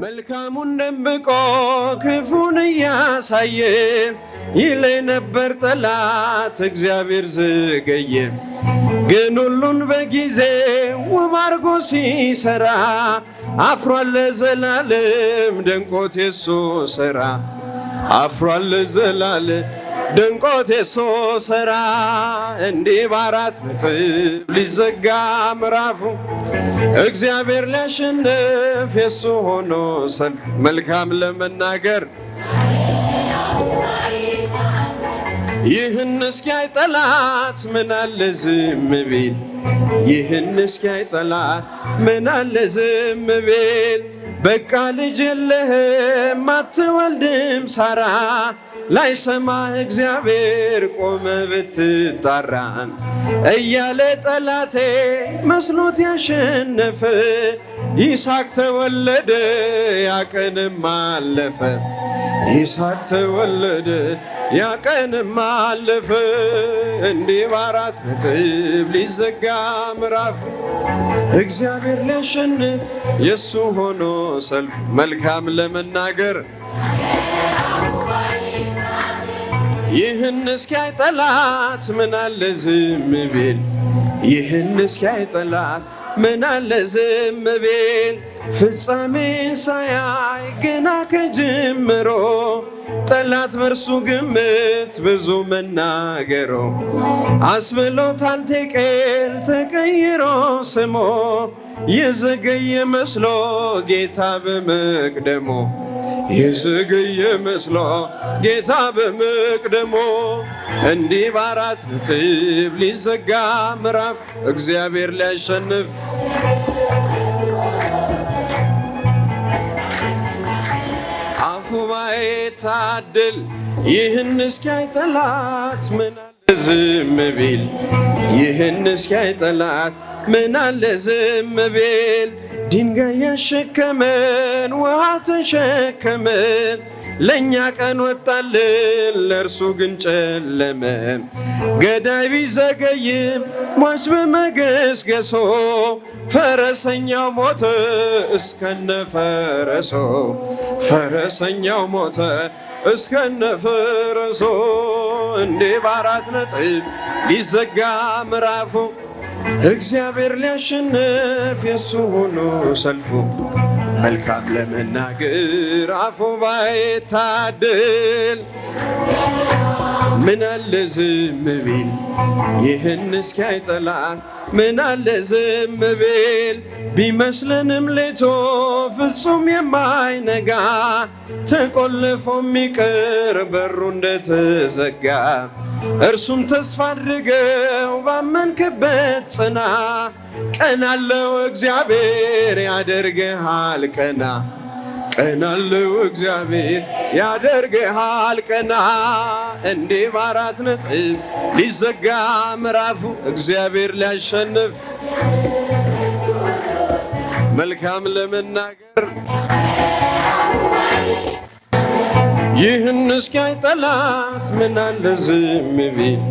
መልካሙን ደብቆ ክፉን እያሳየ ይለኝ ነበር ጠላት እግዚአብሔር ዘገየ። ግን ሁሉን በጊዜ ውብ አርጎ ሲሰራ አፍሯል ለዘላለም ደንቆት የሱ ሥራ። አፍሯል ለዘላለም ደንቆት የሱ ሥራ። እንዲህ በአራት ነጥብ ሊዘጋ ምዕራፉ እግዚአብሔር ሊያሸንፍ የሱ ሆኖ ሰልፍ መልካም ለመናገር ይህን እስኪያይ ጠላት ምን አለ ዝም ቢል። ይህን እስኪያይ ጠላት ምን አለ ዝም ቢል። በቃ ልጅ የለህም አትወልድም ሳራ ላይሰማ እግዚአብሔር ቆመ ብትጣራ እያለ ጠላቴ መስሎት ያሸነፈ ይስሐቅ ተወለደ ያቀንም አለፈ። ይስሐቅ ተወለደ ያቀንም አለፈ። እንዲህ በአራት ነጥብ ሊዘጋ ምዕራፍ እግዚአብሔር ሊያሸንፍ የሱ ሆኖ ሰልፍ መልካም ለመናገር ይህን እስኪያይ ጠላት ምን አለ ዝም ቢል። ይህን እስኪያይ ጠላት ምን አለ ዝም ቢል። ፍጻሜን ሳያይ ገና ከጅምሮ ጠላት በርሱ ግምት ብዙ መናገሮ አስብሎታል ቴቄል ተቀይሮ ስሞ የዘገየ መስሎ ጌታ በመቅደሞ የዘገየ መስሎ ጌታ በመቅደሞ እንዲህ በአራት ነጥብ ሊዘጋ ምዕራፍ እግዚአብሔር ሊያሸንፍ አፉ ባይታደል ይህን እስኪያይ ጠላት ምን አለ ዝም ቢል። ይህን እስኪያይ ጠላት ምን አለ ዝም ቢል። ድንጋይ ያሸከመን ውሃ ተሸከመን ለእኛ ቀን ወጣልን ለእርሱ ግን ጨለመ። ገዳይ ቢዘገይም ሟች በመገስገሶ ፈረሰኛው ሞተ እስከነ ፈረሶ። ፈረሰኛው ሞተ እስከነ ፈረሶ። እንዲህ በአራት ነጥብ ሊዘጋ ምዕራፉ እግዚአብሔር ሊያሸንፍ የሱ ሆኖ ሰልፉ መልካም ለመናገር አፉ ባይታደል ምን አለ ዝም ቢል። ይህን እስኪያይ ጠላት ምን አለ ዝም ቢል። ቢመስለንም ሌቶ ፍጹም የማይነጋ ተቆልፎ የሚቀር በሩ እንደተዘጋ እርሱም ተስፋ አድርገው ባመንክበት ጽና። ቀና አለው እግዚአብሔር ያደርግሃል ቀና። ቀና አለው እግዚአብሔር ያደርግሃል ቀና። እንዲህ በአራት ነጥብ ሊዘጋ ምዕራፉ እግዚአብሔር ሊያሸንፍ መልካም ለመናገር ይህን እስኪያይ ጠላት ምን አለ ዝም ቢል።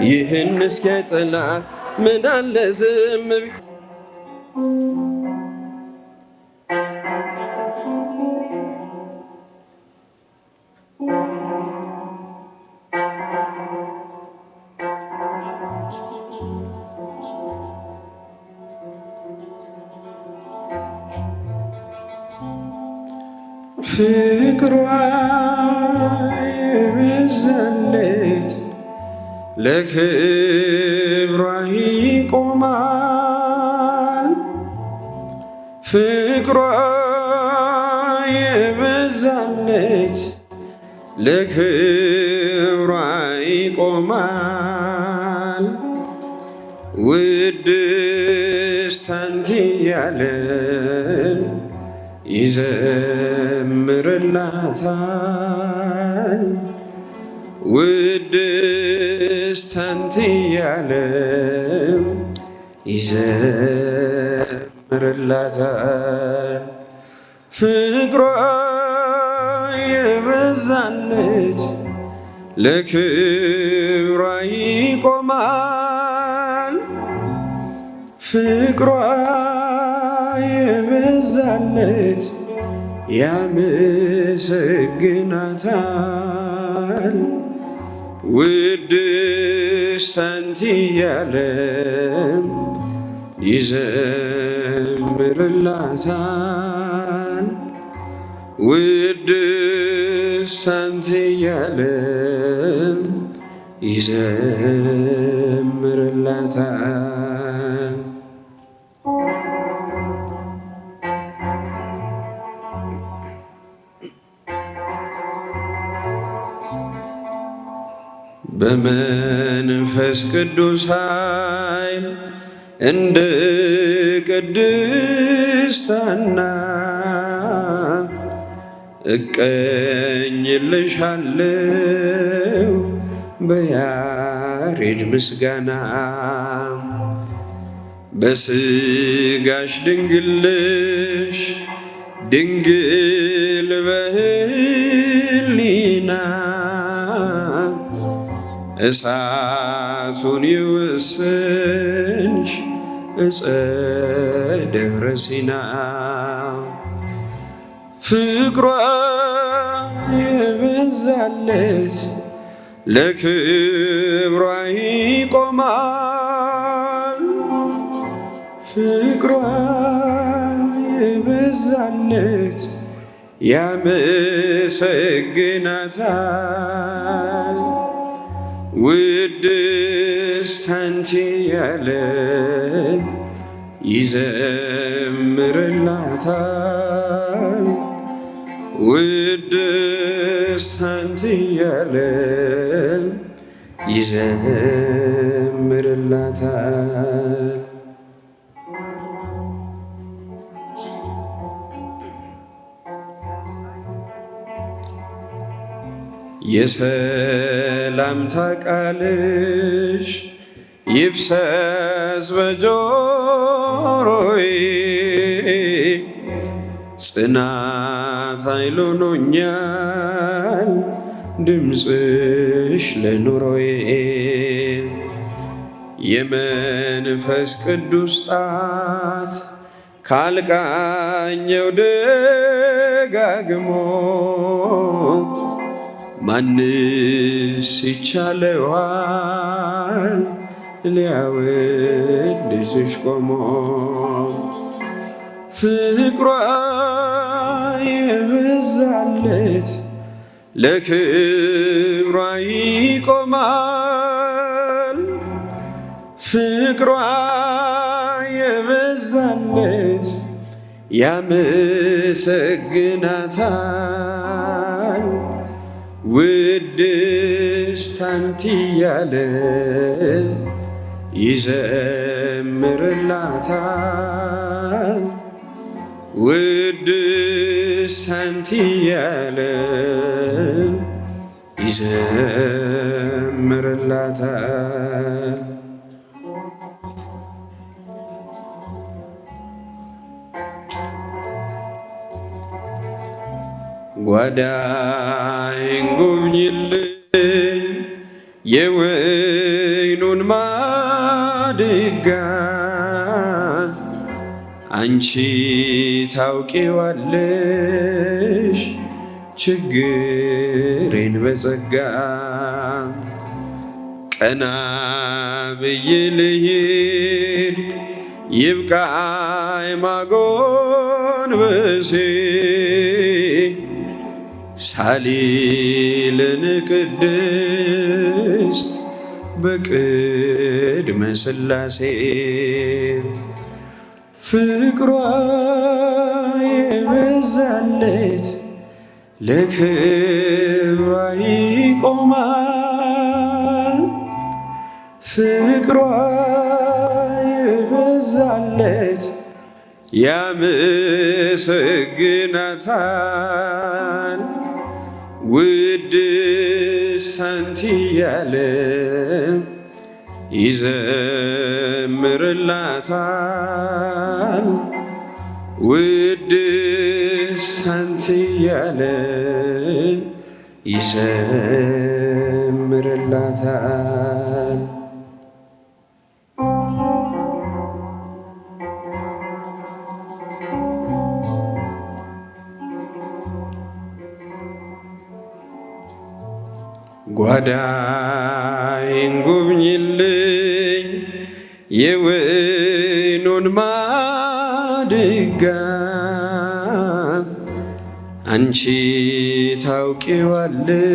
ይህን እስኪያይ ጠላት ምን አለ ዝም ቢል። ፍቅሯ የበዛለት ለክብሯ ይቆማል። ፍቅሯ የበዛለት ለክብሯ ይቆማል። ውድስት አንቺ ያለን ይዘምርላታል። ውድስት አንቺ ያለም ይዘምርላታል። ፍቅሯ የበዛለት ለክብሯ ይቆማል። ፍቅሯ የበዛለት ያመሰግናታል ውድስት አንቺ እያለ ይዘምርላታል ውድስት አንቺ እያለ ይዘምርላታል። በመንፈስ ቅዱስ ኃይል እንደ ቅድስት ሐና እቀኝልሻለሁ በያሬድ ምስጋና በስጋሽ ድንግልሽ ድንግል በህሊና እሳቱን ይወስንሽ እፀ ደብረ ሲና ፍቅሯ የበዛለት ለክብሯ ይቆማል ፍቅሯ የበዛለት ያመሰግናታል ውድስት አንቺ እያለ ይዘምርላታል ውድስት አንቺ እያለ ይዘምርላታል። የሰላምታ ቃልሽ ይፍሰስ በጆሮዬ ጽናት ኃይል ሆኖኛል ድምፅሽ ለኑሮዬ የመንፈስ ቅዱስ ጣት ካልቃኘው ደጋግሞ ማንስ ይቻለዋል ሊያወድስሽ ቆሞ ፍቅሯ የበዛለት ለክብሯ ይቆማል ፍቅሯ የበዛለት ያመሰግናታል ውድስት አንቺ እያለ ይዘምርላታል ውድስት አንቺ እያለ ይዘምርላታል። ጓዳዬን ጎብኝልኝ የወይኑን ማድጋ አንቺ ታውቂዋለሽ ችግሬን በጸጋ ቀና ብዬ ልሂድ ይብቃኝ ማጎንበሴ ሳሊልን ቅድስት በቅድመ ሥላሴ ፍቅሯ የበዛለት ለክብሯ ይቆማል ፍቅሯ የበዛለት ያመሰግናታል ውድስት አንቺ እያለ ይዘምርላታል ውድስት አንቺ እያለ ይዘምርላታል። ጓዳዬን ጎብኝልኝ የወይኑን ማድጋ አንቺ ታውቂዋለሽ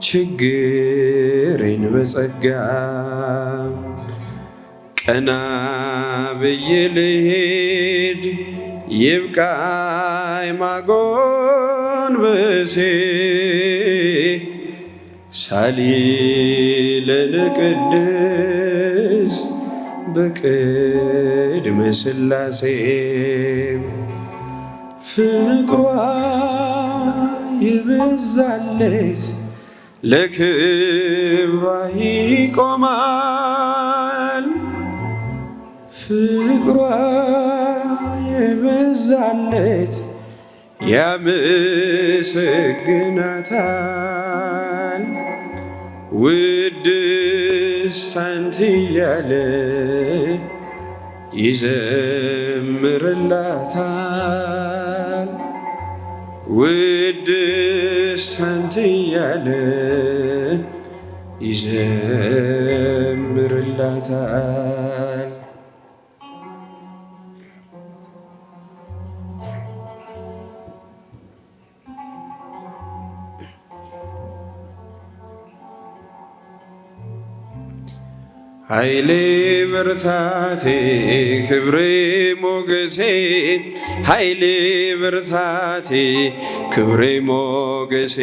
ችግሬን በጸጋ ቀና ብዬ ልሄድ ይብቃኝ ማጎንበሴ ሳሊለነ ቅድስት በቅድመ ሥላሴ ፍቅሯ የበዛለት ለክብሯ ይቆማል ፍቅሯ የበዛለት ያመሰግናታል ውድስት አንተ እያለ ይዘምርላታል ውድስት አንተ እያለ ይዘምርላታል። ኃይሌ ብርታቴ ክብሬ ሞገሴ ኃይሌ ብርታቴ ክብሬ ሞገሴ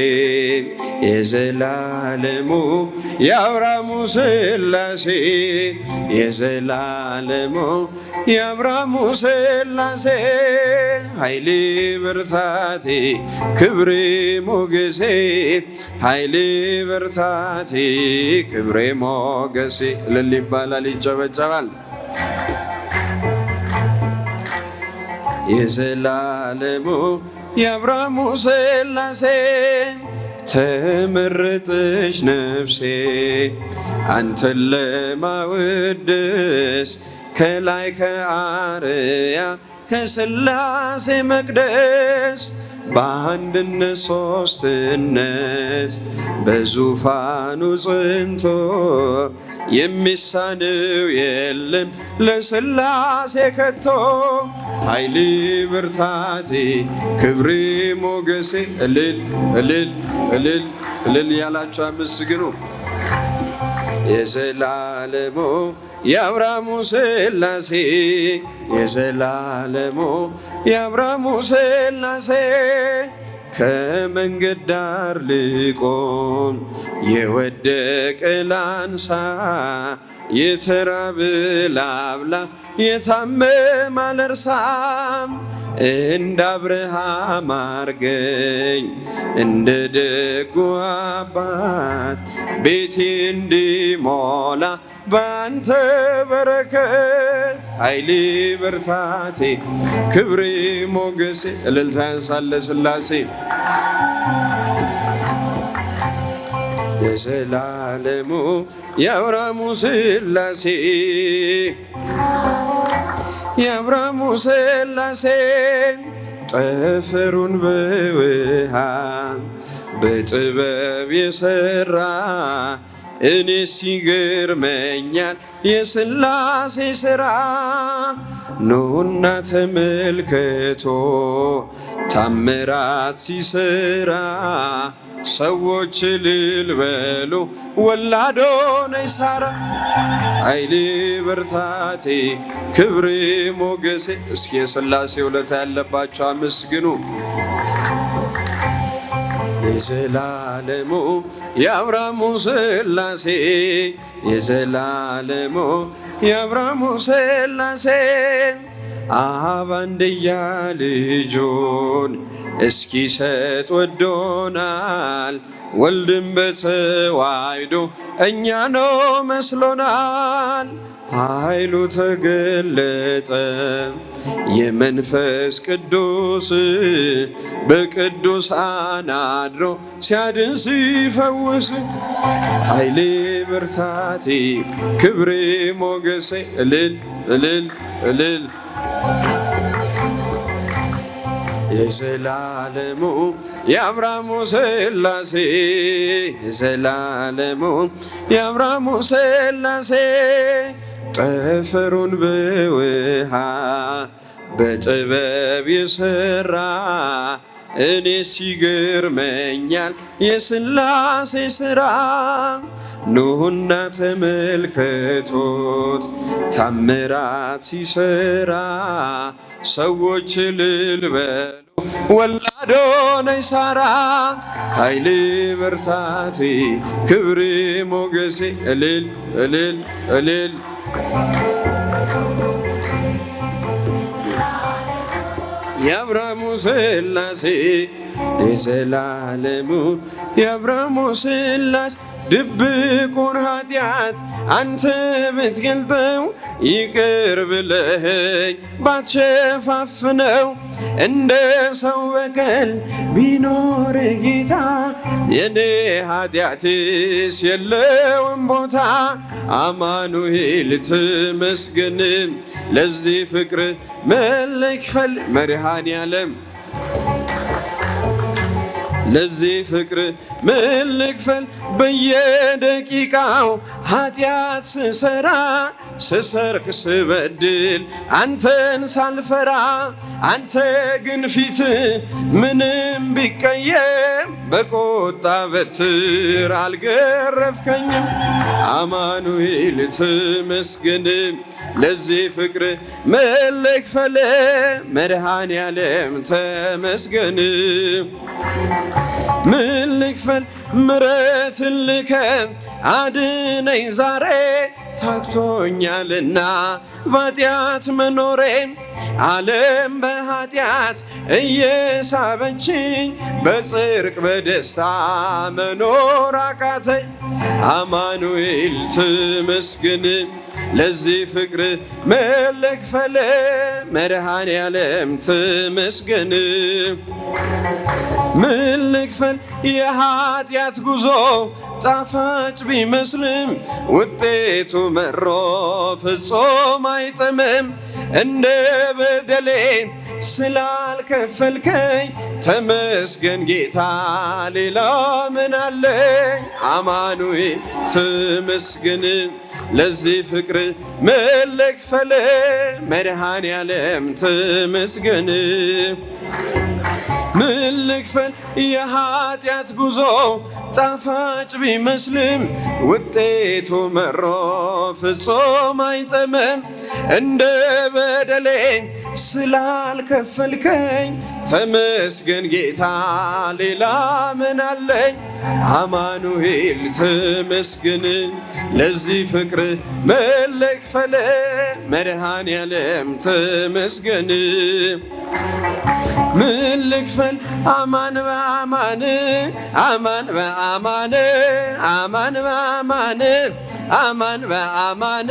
የዘላለሙ የአብርሃሙ ሥላሴ የዘላለሙ የአብርሃሙ ሥላሴ ኃይሌ ብርታቴ ክብሬ ሞገሴ ኃይሌ ብርታቴ ክብሬ ሞገሴ ይባላል ይጨበጨባል። የዘላለሙ የአብርሃሙ ሥላሴ ተመረጠች ነፍሴ አንተን ለማወደስ ከላይ ከአርያም ከሥላሴ መቅደስ በአንድነት ሦስትነት በዙፋኑ ጽንቶ የሚሳነው የለም ለሥላሴ ከቶ ኃይሌ ብርታቴ ክብሬ ሞገሴ እልል እልል እልል እልል ያላችሁ አመስግኑ። የዘላለሙ የአብርሃሙ ሥላሴ የዘላለሙ የአብርሃሙ ሥላሴ ከመንገድ ዳር ልቆም የወደቀ ላንሳ የተራበ ላብላ የታመመ አልርሳም እንደ አብርሃም አርገኝ እንደ ደጉ አባት ቤቴ እንዲሞላ ባንተ በረከት ኃይሌ ብርታቴ ክብሬ ሞገሴ እልልታ ያንሳል ለሥላሴ የዘላለሙ የአብርሃሙ ሥላሴ የአብርሃሙ ሥላሴ ጠፈሩን በውሃ በጥበብ የሠራ እኔስ ይገርመኛል የሥላሴ ሥራ ኑና ተመልከቶ ታምራት ሲሠራ ሰዎች እልል በሉ ወላዶነች ሳራ ኃይሌ ብርታቴ ክብሬ ሞገሴ እስኪ የሥላሴ ውለታ ያለባቸው አመስግኑ። የዘላለሙ የአብርሃሙ ሥላሴ የዘላለሙ የአብርሃሙ ሥላሴ አብ አንድያ ልጁን እስኪሰጥ ወዶናል ወልድም በተዋሕዶ እኛን መስሎናል ኃይሉ ተገለጠ የመንፈስ ቅዱስ በቅዱሳን አድሮ ሲያድን ሲፈውስ ኃይሌ ብርታቴ ክብሬ ሞገሴ እልል እልል እልል የዘላለሙ የአብርሃሙ ሥላሴ የዘላለሙ የአብርሃሙ ሥላሴ ጠፈሩን በውሃ በጥበብ የሠራ እኔስ ይገርመኛል የሥላሴ ሥራ። ኑና ተመልከቶት ታምራት ሲሠራ ሰዎች እልል በሉ ወላዶነች ሳራ። ኃይል ብርታቴ ክብር ሞገሴ እልል እልል እልል የአብርሃሙ ሥላሴ የዘላለሙ የአብርሃሙ ሥላሴ ድብቁን ኃጢአት አንተ ብትገልጠው ይቅር ብለኸኝ ባትሸፋፍነው እንደ ሰው በቀል ቢኖር ጌታ የኔ ኃጢአትስ የለውም ቦታ። አማኑኤል ተመስገን ለዚህ ፍቅር መለክፈል መድኃኔዓለም ለዚህ ፍቅር ምን ልክፈል በየደቂቃው ኃጢአት ስሰራ ስሰርቅ ስበድል አንተን ሳልፈራ አንተ ግን ፊት ምንም ቢቀየም በቆጣ በትር አልገረፍከኝም። አማኑኤል ተመስገን ለዚህ ፍቅር ምን ልክፈል መድኃኔዓለም ተመስገን። ምን ልክፈል ምሕረት ልከ አድነኝ ዛሬ ታክቶኛልና በኃጢአት መኖሬ ዓለም በኃጢአት እየሳበችኝ በጽድቅ በደስታ መኖር አቃተኝ። አማኑኤል ተመስገን ለዚህ ፍቅር ምን ልክፈል መድኃኔዓለም ተመስገን። ምን ልክፈል የኃጢአት ጉዞ ጣፋጭ ቢመስልም ውጤቱ መሮ ፍጹም አይጥምም። እንደ በደሌ ስላልከፈልከኝ ተመስገን ጌታ ሌላ ምን አለኝ። አማኑኤል ተመስገን ለዚህ ፍቅር ምን ልክፈል መድኃኔዓለም ተመስገን። ምን ልክፈል የኃጢአት ጉዞ ጣፋጭ ቢመስልም ውጤቱ መሮ ፍጹም አይጥምም። እንደ በደሌ ስላልከፈልከኝ ተመስገን ጌታ ሌላ ምን አለኝ። አማኑኤል ተመስገን ለዚህ ፍቅር ምን ልክፈል መድኃኔዓለም ተመስገን። ምን ልክፈል አማን በአማን አማን በአማን አማን በአማን አማን በአማን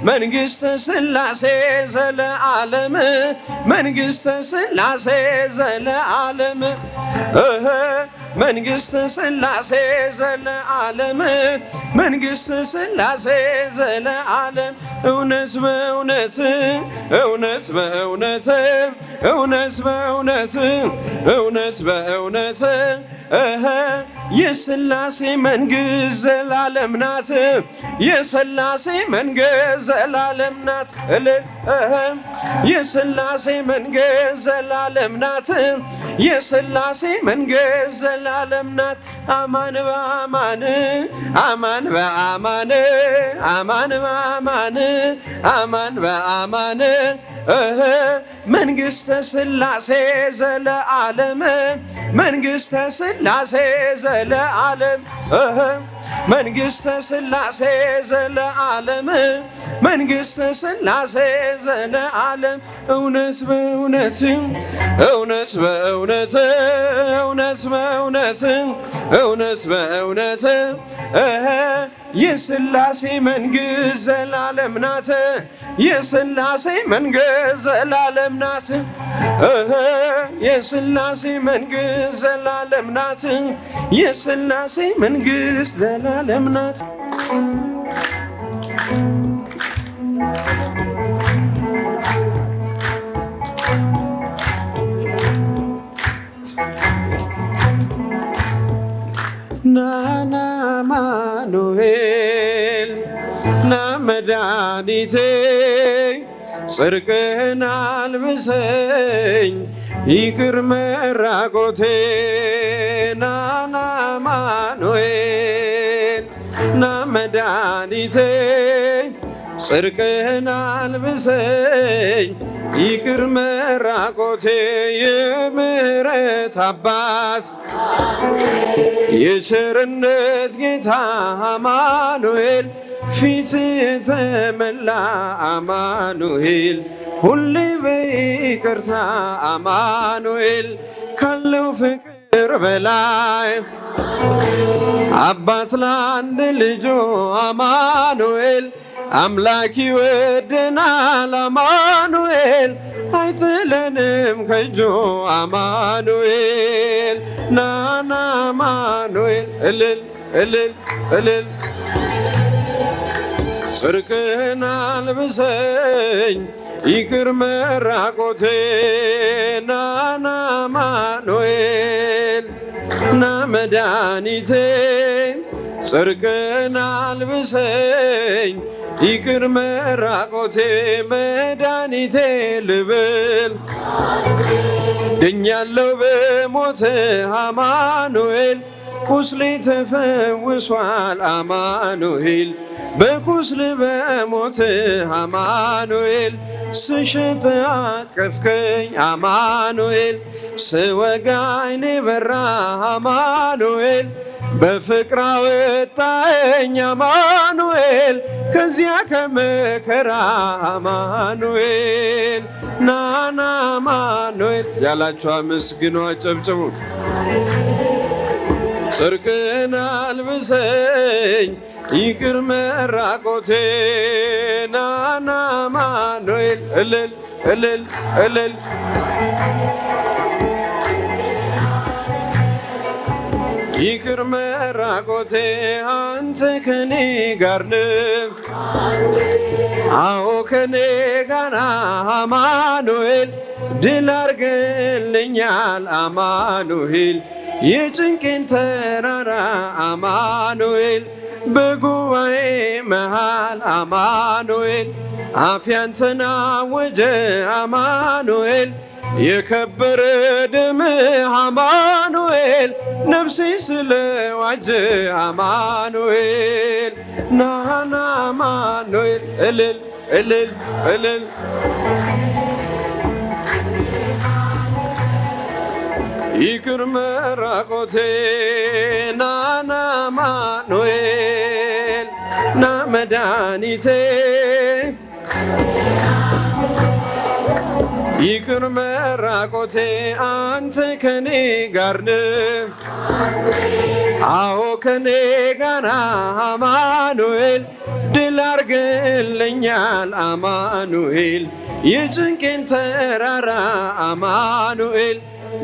መንግሥተ ሥላሴ ዘለዓለም መንግሥተ ሥላሴ ዘለዓለም መንግሥተ ሥላሴ ዘለዓለም መንግሥተ ሥላሴ ዘለዓለም እውነት በእውነት እውነት በእውነት እውነት በእውነት እውነት በእውነት የሥላሴ መንግሥት ዘላለም ናት። የሥላሴ መንግሥት ዘላለም ናት። የሥላሴ መንግሥት ዘላለም ናት። የሥላሴ መንግሥት ዘላለም ናት። አማን በአማን አማን በአማን አማን በአማን አማን በአማን መንግሥተ ሥላሴ ዘለዓለም መንግሥተ ሥላሴ ዘለዓለም መንግሥተ ሥላሴ ዘለዓለም መንግሥተ ሥላሴ ዘለዓለም እውነት በእውነት እውነት በእውነት እውነት በእውነት እውነት በእውነት የሥላሴ መንግሥት ዘላለም ናት። የሥላሴ መንግሥት ዘላለም ናት። የሥላሴ መንግሥት ዘላለም ናት። የሥላሴ መንግሥት ዘላለም ናት። ናና አማኑኤል ና መድኃኒቴ ጽድቅህን አልብሰኝ ይቅር መራቆቴ ናና አማኑኤል ና መድኃኒቴ ጽድቅህን አልብሰኝ ይቅር መራቆቴ የምሕረት አባት የቸርነት ጌታ አማኑኤል ፊት የተመላ አማኑኤል ሁሌ በይቅርታ አማኑኤል ካለው ፍቅር በላይ አባት ለአንድ ልጁ አማኑኤል አምላክ ይወደናል አማኑኤል አይጥለንም ከእጁ አማኑኤል ናና አማኑኤል እልል እልል እልል ጽድቅህን አልብሰኝ ይቅር መራቆቴ ናና አማኑኤል ና መድኃኒቴ ጽድቅህን አልብሰኝ ይቅር መራቆቴ መድኃኒቴ ልብል ድኛለው በሞት አማኑኤል ቁስሌ ተፈውሷል አማኑኤል በቁስል በሞት አማኑኤል ስሽት አቀፍከኝ አማኑኤል ስወጋ ዓይኔ በራ አማኑኤል በፍቅር አወጣኸኝ አማኑኤል ከዚያ ከመከራ አማኑኤል ናና አማኑኤል ያላችሁ አመስግኑ፣ አጨብጭቡ። ጽድቅህን አልብሰኝ ይቅር መራቆቴ ናና አማኑኤል እልል እልል እልል ይቅር መራቆቴ አንተ ከኔ ጋር ነህ አዎ ከኔ ጋር አማኑኤል ድል አርገልኛል አማኑኤል የጭንቄን ተራራ አማኑኤል በጉባኤ መሃል አማኑኤል አፍ ያንተን አወጀ አማኑኤል የከበረ ደም አማኑኤል ነፍሴ ስለዋጀ አማኑኤል ናና አማኑኤል እልል እልል እልል ይቅር መራቆቴ ናና አማኑኤል ና መድኃኒቴ ይቅር መራቆቴ አንተ ከኔ ጋር ነህ አዎ ከኔ ጋር አማኑኤል ድል አርገልኛል አማኑኤል የጭንቄን ተራራ አማኑኤል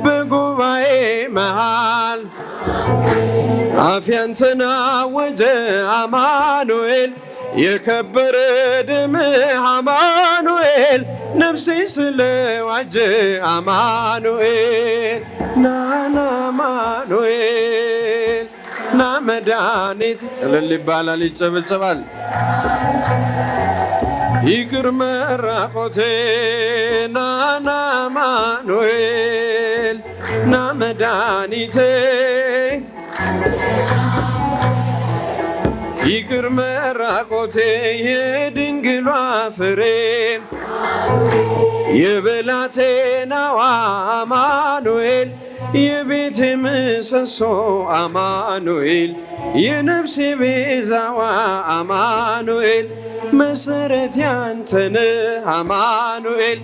በጉባኤ መሃል አፍ ያንተን አወጀ አማኑኤል የከበረ ደም አማኑኤል ነፍሴ ስለዋጀ አማኑኤል ናና አማኑኤል ና መድኃኒት እልል ይባላል፣ ይጨበጨባል። ይቅር መራቆቴ ናና አማኑኤል ና መድኃኒቴ ይቅር መራቆቴ የድንግሏ ፍሬ የብላቴናዋ አማኑኤል የቤቴ ምሰሶ አማኑኤል የነፍሴ ቤዛዋ አማኑኤል መሰረት ያንተነ አማኑኤል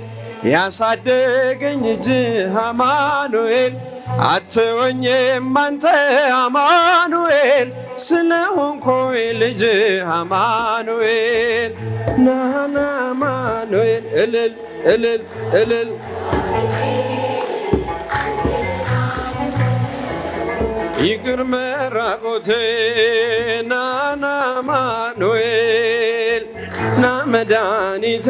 ያሳደገኝ እጅህ አማኑኤል አትወኝም አንተ አማኑኤል ስለሆንኩኝ ልጅህ አማኑኤል ናና አማኑኤል እልል እልል እልል ይቅር መራቆቴ ናና አማኑኤል ና መድኃኒቴ